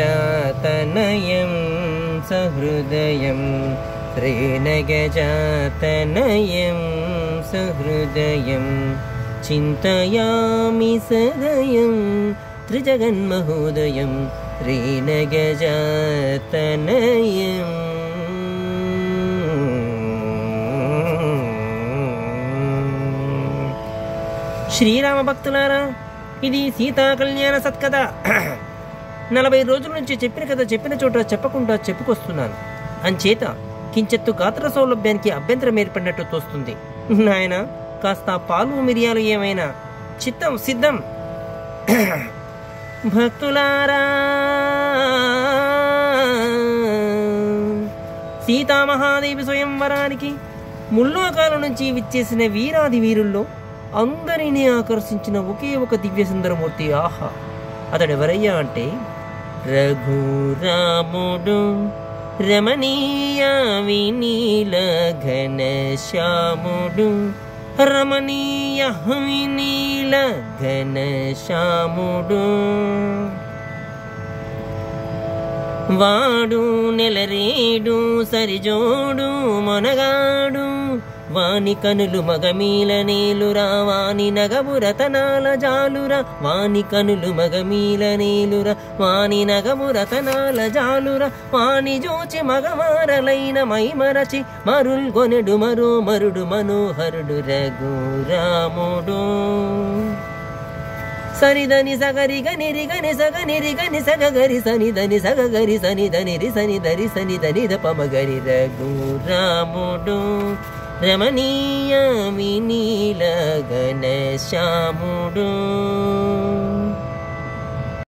श्रीनगजातनयं सहृदयं श्रीनगजातनयं सहृदयं चिन्तयामि सदयं त्रिजगन्महोदयं श्रीनगजातनयं। శ్రీరామ భక్తులారా, ఇది సీతా కళ్యాణ సత్కథ. 40 రోజుల నుంచి చెప్పిన కథ చెప్పిన చోట చెప్పకుండా చెప్పుకొస్తున్నాను. అంచేత కించెత్తు గాత్ర సౌలభ్యానికి అభ్యంతరం ఏర్పడినట్టు తోస్తుంది. నాయన, కాస్త పాలు మిరియాలు ఏమైనా చిత్తం సిద్ధం. భక్తులారా, సీతామహాదేవి స్వయంవరానికి ముల్లోకాల నుంచి విచ్చేసిన వీరాది వీరుల్లో అందరినీ ఆకర్షించిన ఒకే ఒక దివ్య సుందరమూర్తి. ఆహా, అతడెవరయ్యా అంటే రఘురాముడు, రమణీయ వినీల ఘనశ్యాముడు, రమణీయ వినీల ఘనశ్యాముడు. వాడు నెలరేడు సరిజోడు మొనగాడు, వాని కనులు మగమీల నేలురా, వాని నగము రతనాల జాలురా, వాని కనులు మగమీల నేలురా, వాని నగము రతనాల జాలురా, వాని జోచి మగవారలైన మైమరచి మరుల్గొనెడు మరో మరుడు మనోహరుడు రఘురాముడు. సరిదని సగరి గనిరి గని సగ నిరి గని సగ గరి సని దని సగ గరి సని దని రి సని దరి సని దని ద పమగరి రఘురాముడు, రమణీయ వినీల ఘనశ్యాముడు.